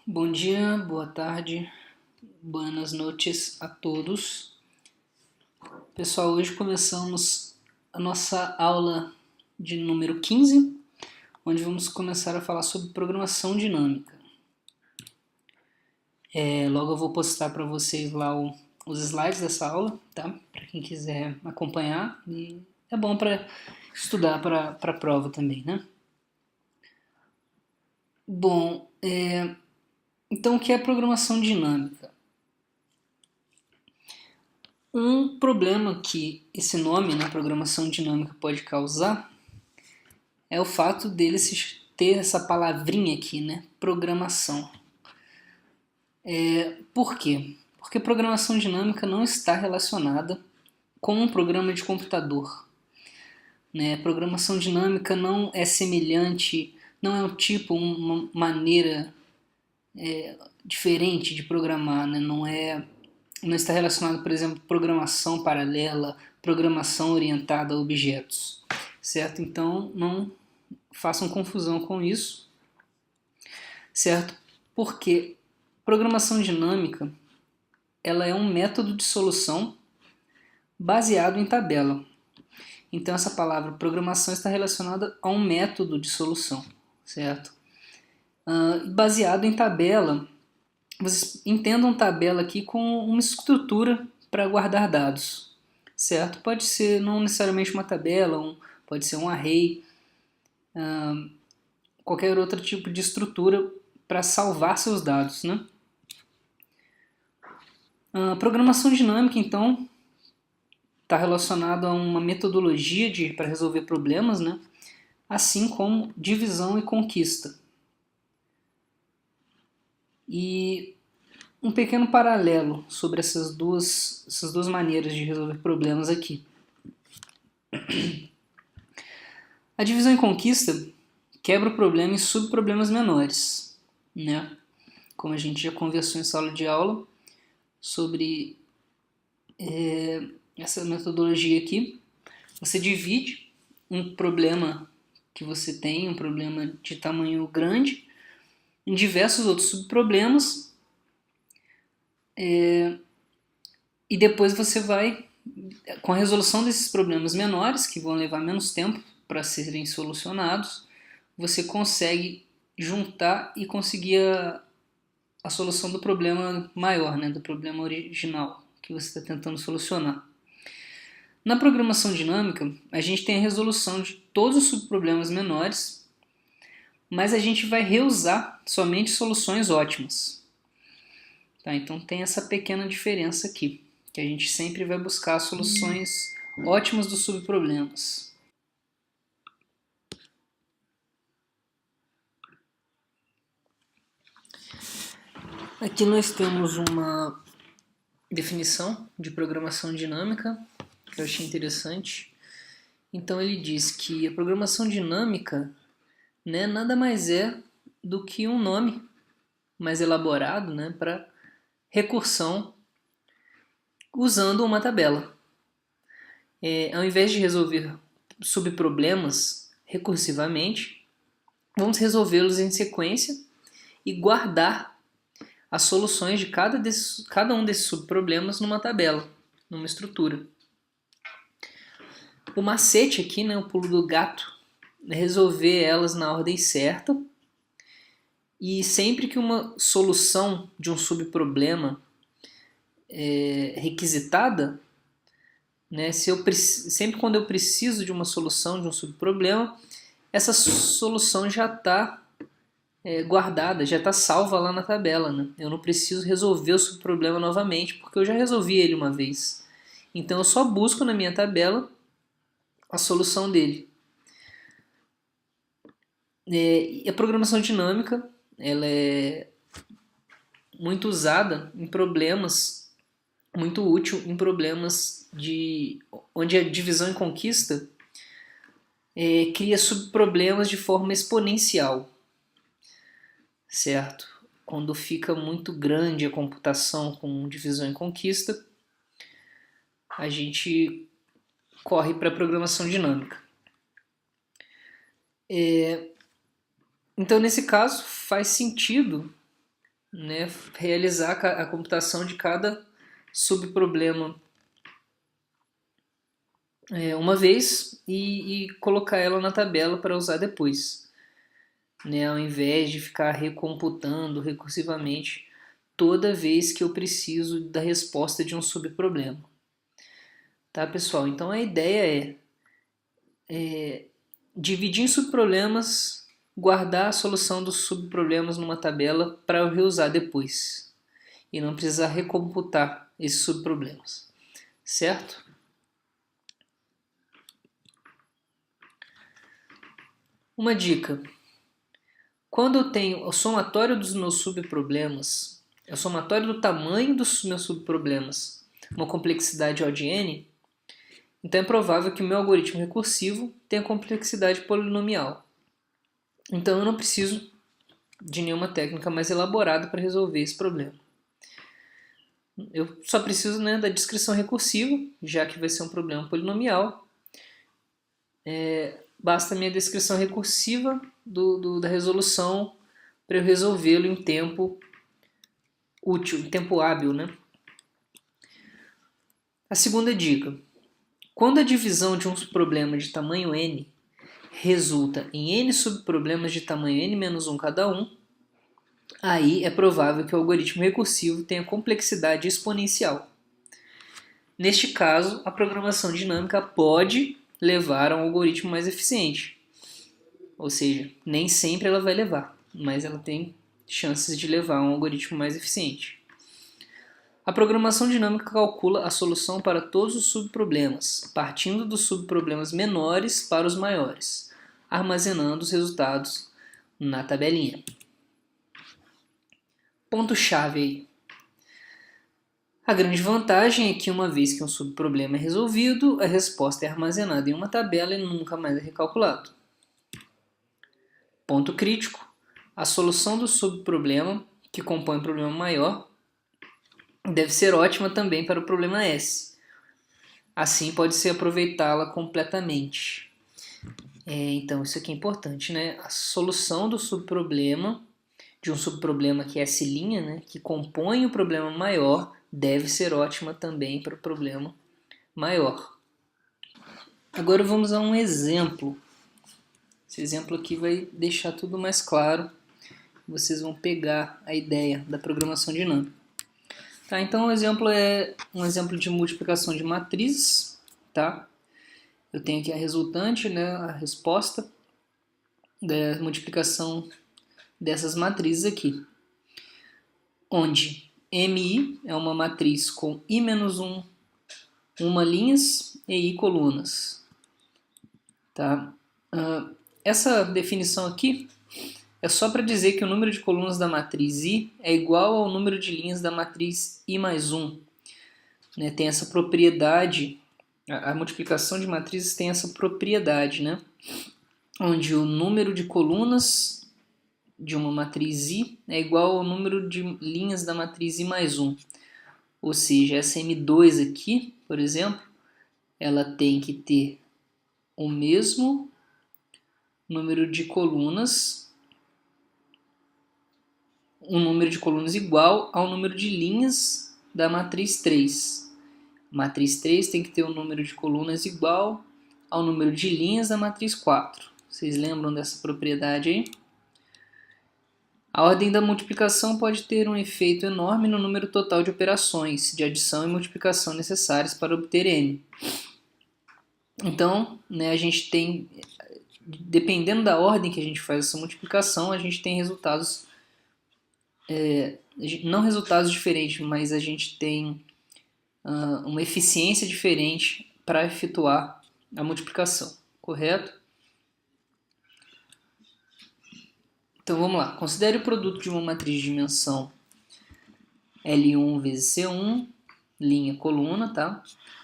Bom dia, boa tarde, buenas noites a todos. Pessoal, hoje começamos a nossa aula de número 15, onde vamos começar a falar sobre programação dinâmica. Logo eu vou postar para vocês lá os slides dessa aula, tá? Para quem quiser acompanhar, e é bom para estudar para a prova também, né? Bom, então o que é programação dinâmica? Um problema que esse nome, né, programação dinâmica, pode causar é o fato dele ter essa palavrinha aqui, né, programação. Por quê? Porque programação dinâmica não está relacionada com um programa de computador. Né? Programação dinâmica não é semelhante, não é um tipo, uma maneira diferente de programar, né? Não está relacionado, por exemplo, programação paralela, programação orientada a objetos, certo? Então não façam confusão com isso, certo? Porque programação dinâmica ela é um método de solução baseado em tabela. Então essa palavra programação está relacionada a um método de solução, certo? Baseado em tabela, vocês entendam tabela aqui com uma estrutura para guardar dados, certo? Pode ser não necessariamente uma tabela, pode ser um array, qualquer outro tipo de estrutura para salvar seus dados, né? Programação dinâmica, então, está relacionada a uma metodologia para resolver problemas, né? Assim como divisão e conquista. E um pequeno paralelo sobre essas duas maneiras de resolver problemas aqui. A divisão e conquista quebra o problema em subproblemas menores, né? Como a gente já conversou em sala de aula sobre essa metodologia aqui, você divide um problema que você tem, um problema de tamanho grande, em diversos outros subproblemas, e depois você vai, com a resolução desses problemas menores, que vão levar menos tempo para serem solucionados, você consegue juntar e conseguir a solução do problema maior, né, do problema original que você está tentando solucionar. Na programação dinâmica, a gente tem a resolução de todos os subproblemas menores, mas a gente vai reusar somente soluções ótimas. Tá? Então tem essa pequena diferença aqui, que a gente sempre vai buscar soluções ótimas dos subproblemas. Aqui nós temos uma definição de programação dinâmica, que eu achei interessante. Então ele diz que a programação dinâmica, né, nada mais é do que um nome mais elaborado, né, para recursão usando uma tabela. Ao invés de resolver subproblemas recursivamente, vamos resolvê-los em sequência e guardar as soluções de cada um desses subproblemas numa tabela, numa estrutura. O macete aqui, né, o pulo do gato, é resolver elas na ordem certa, e sempre que uma solução de um subproblema é requisitada, né, sempre quando eu preciso de uma solução de um subproblema, essa solução já está guardada, já está salva lá na tabela. Né? Eu não preciso resolver o subproblema novamente, porque eu já resolvi ele uma vez. Então eu só busco na minha tabela a solução dele. E a programação dinâmica ela é muito usada em problemas, muito útil em problemas onde a divisão e conquista cria subproblemas de forma exponencial, certo? Quando fica muito grande a computação com divisão e conquista, a gente corre para a programação dinâmica. Então, nesse caso, faz sentido né, realizar a computação de cada subproblema uma vez e colocar ela na tabela para usar depois, né, ao invés de ficar recomputando recursivamente toda vez que eu preciso da resposta de um subproblema. Tá, pessoal? Então a ideia é dividir em subproblemas, guardar a solução dos subproblemas numa tabela para eu reusar depois e não precisar recomputar esses subproblemas, certo? Uma dica: quando eu tenho o somatório dos meus subproblemas, é o somatório do tamanho dos meus subproblemas, uma complexidade O de n, então é provável que o meu algoritmo recursivo tenha complexidade polinomial. Então eu não preciso de nenhuma técnica mais elaborada para resolver esse problema. Eu só preciso, né, da descrição recursiva, já que vai ser um problema polinomial. Basta a minha descrição recursiva da resolução para eu resolvê-lo em tempo útil, em tempo hábil, né? A segunda dica: quando a divisão de um problema de tamanho n resulta em n subproblemas de tamanho n-1 cada um, aí é provável que o algoritmo recursivo tenha complexidade exponencial. Neste caso, a programação dinâmica pode levar a um algoritmo mais eficiente. Ou seja, nem sempre ela vai levar, mas ela tem chances de levar a um algoritmo mais eficiente. A programação dinâmica calcula a solução para todos os subproblemas, partindo dos subproblemas menores para os maiores, armazenando os resultados na tabelinha. Ponto-chave aí. A grande vantagem é que uma vez que um subproblema é resolvido, a resposta é armazenada em uma tabela e nunca mais é recalculado. Ponto crítico: a solução do subproblema, que compõe o problema maior, deve ser ótima também para o problema S. Assim pode-se aproveitá-la completamente. Então isso aqui é importante, né? A solução do subproblema, de um subproblema que é S', né, que compõe o problema maior, deve ser ótima também para o problema maior. Agora vamos a um exemplo. Esse exemplo aqui vai deixar tudo mais claro. Vocês vão pegar a ideia da programação dinâmica. Tá, então o exemplo é um exemplo de multiplicação de matrizes. Tá? Eu tenho aqui a resultante, né, a resposta da multiplicação dessas matrizes aqui, onde MI é uma matriz com I-1 uma linhas e I colunas. Tá? Essa definição aqui é só para dizer que o número de colunas da matriz I é igual ao número de linhas da matriz I mais 1. Né? Tem essa propriedade, a multiplicação de matrizes tem essa propriedade, né? Onde o número de colunas de uma matriz I é igual ao número de linhas da matriz I mais 1. Ou seja, essa M2 aqui, por exemplo, ela tem que ter o mesmo número de colunas, um número de colunas igual ao número de linhas da matriz 3. A matriz 3 tem que ter um número de colunas igual ao número de linhas da matriz 4. Vocês lembram dessa propriedade aí? A ordem da multiplicação pode ter um efeito enorme no número total de operações de adição e multiplicação necessárias para obter n. Então, né, a gente tem, dependendo da ordem que a gente faz essa multiplicação, a gente tem resultados, não resultados diferentes, mas a gente tem uma eficiência diferente para efetuar a multiplicação, correto? Então vamos lá, considere o produto de uma matriz de dimensão L1 vezes C1, linha coluna, tá?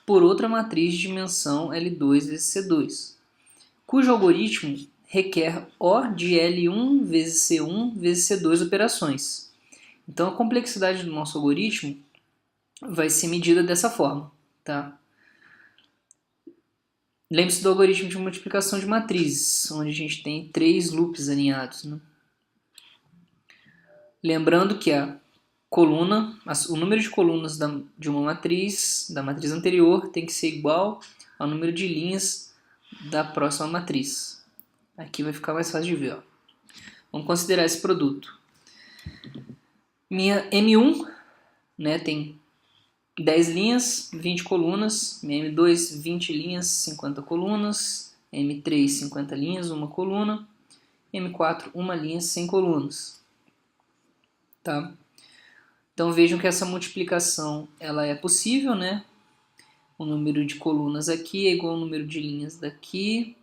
Por outra matriz de dimensão L2 vezes C2, cujo algoritmo requer O de L1 vezes C1 vezes C2 operações. Então a complexidade do nosso algoritmo vai ser medida dessa forma, tá? Lembre-se do algoritmo de multiplicação de matrizes, onde a gente tem 3 loops alinhados, né? Lembrando que a coluna, o número de colunas de uma matriz, da matriz anterior, tem que ser igual ao número de linhas da próxima matriz. Aqui vai ficar mais fácil de ver. Ó. Vamos considerar esse produto. Minha M1, né, tem 10 linhas, 20 colunas. Minha M2, 20 linhas, 50 colunas. M3, 50 linhas, 1 coluna. M4, 1 linha, 100 colunas. Tá? Então vejam que essa multiplicação ela é possível, né? O número de colunas aqui é igual ao número de linhas daqui.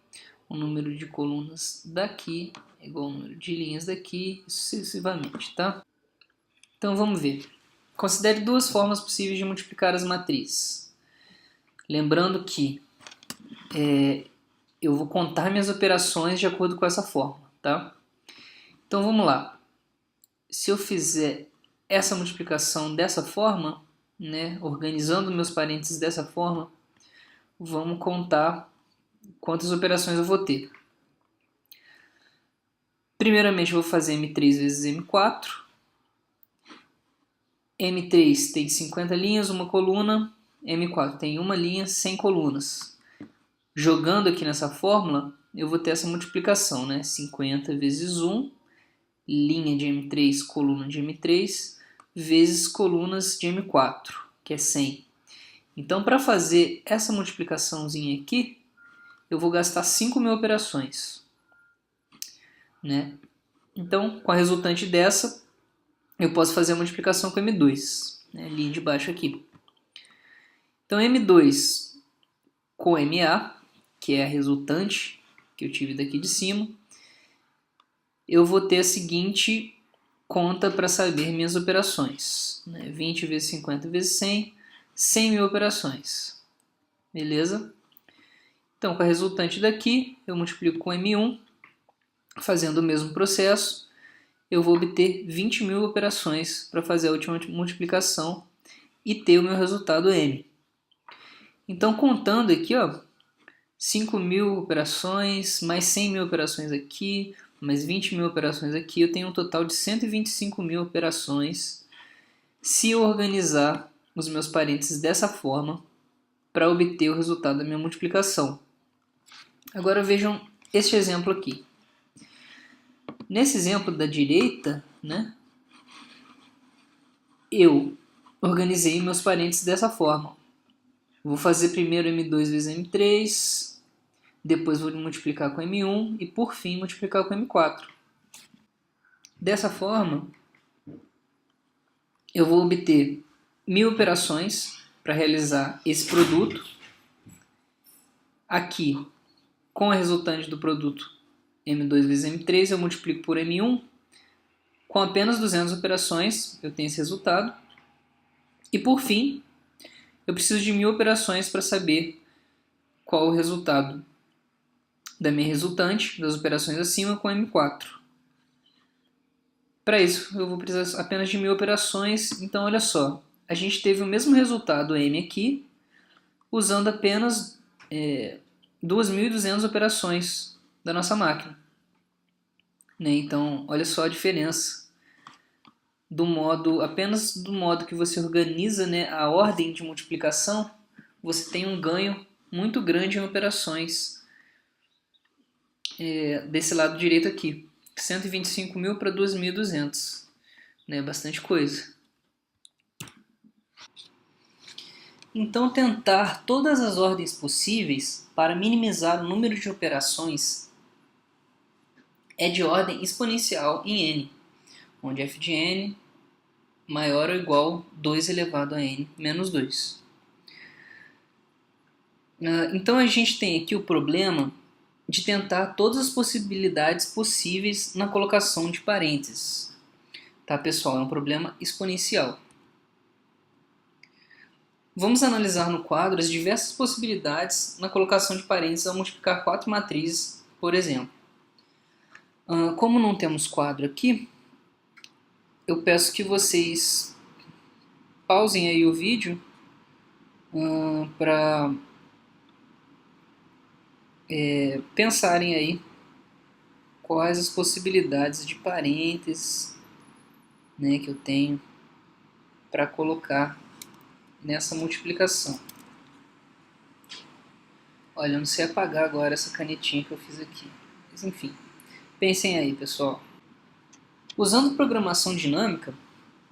O número de colunas daqui é igual ao número de linhas daqui, sucessivamente, tá? Então vamos ver. Considere duas formas possíveis de multiplicar as matrizes. Lembrando que eu vou contar minhas operações de acordo com essa forma, tá? Então vamos lá. Se eu fizer essa multiplicação dessa forma, né, organizando meus parênteses dessa forma, vamos contar quantas operações eu vou ter. Primeiramente eu vou fazer M3 vezes M4. M3 tem 50 linhas, 1 coluna. M4 tem 1 linha, 100 colunas. Jogando aqui nessa fórmula, eu vou ter essa multiplicação, né? 50 vezes 1, linha de M3, coluna de M3, vezes colunas de M4, que é 100. Então, para fazer essa multiplicaçãozinha aqui, eu vou gastar 5.000 operações. Né? Então, com a resultante dessa, eu posso fazer a multiplicação com M2, né? Linha de baixo aqui. Então, M2 com MA, que é a resultante que eu tive daqui de cima, eu vou ter a seguinte conta para saber minhas operações. Né? 20 vezes 50 vezes 100, 100.000 operações. Beleza? Então, com a resultante daqui, eu multiplico com M1, fazendo o mesmo processo, eu vou obter 20.000 operações para fazer a última multiplicação e ter o meu resultado M. Então, contando aqui, ó, 5.000 operações, mais 100.000 operações aqui, mais 20.000 operações aqui, eu tenho um total de 125.000 operações se eu organizar os meus parênteses dessa forma para obter o resultado da minha multiplicação. Agora vejam este exemplo aqui. Nesse exemplo da direita, né, eu organizei meus parênteses dessa forma. Vou fazer primeiro M2 vezes M3, depois vou multiplicar com M1 e por fim multiplicar com M4. Dessa forma, eu vou obter 1.000 operações para realizar esse produto. Aqui, com a resultante do produto M2 vezes M3, eu multiplico por M1. Com apenas 200 operações, eu tenho esse resultado. E por fim, eu preciso de 1.000 operações para saber qual o resultado da minha resultante, das operações acima, com M4. Para isso, eu vou precisar apenas de 1.000 operações. Então, olha só, a gente teve o mesmo resultado M aqui, usando apenas 2.200 operações da nossa máquina. Né? Então, olha só a diferença apenas do modo que você organiza, né, a ordem de multiplicação, você tem um ganho muito grande em operações desse lado direito aqui. 125.000 para 2.200, né? Bastante coisa. Então, tentar todas as ordens possíveis para minimizar o número de operações é de ordem exponencial em n, onde f de n maior ou igual a 2 elevado a n menos 2. Então, a gente tem aqui o problema de tentar todas as possibilidades possíveis na colocação de parênteses. Tá, pessoal? É um problema exponencial. Vamos analisar no quadro as diversas possibilidades na colocação de parênteses ao multiplicar 4 matrizes, por exemplo. Como não temos quadro aqui, eu peço que vocês pausem aí o vídeo para pensarem aí quais as possibilidades de parênteses né, que eu tenho para colocar nessa multiplicação. Olha, eu não sei apagar agora essa canetinha que eu fiz aqui. Mas enfim, pensem aí, pessoal. Usando programação dinâmica,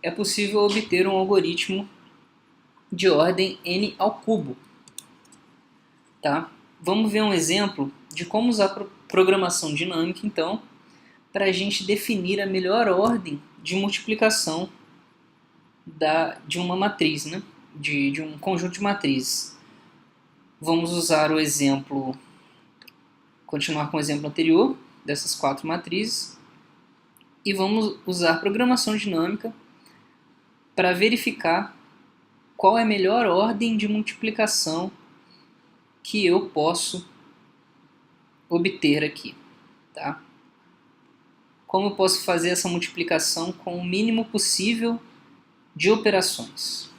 é possível obter um algoritmo de ordem n ao cubo. Tá? Vamos ver um exemplo de como usar programação dinâmica, então, para a gente definir a melhor ordem de multiplicação de uma matriz, né? de um conjunto de matrizes. Vamos usar o exemplo, continuar com o exemplo anterior, dessas 4 matrizes, e vamos usar programação dinâmica para verificar qual é a melhor ordem de multiplicação que eu posso obter aqui. Tá? Como eu posso fazer essa multiplicação com o mínimo possível de operações?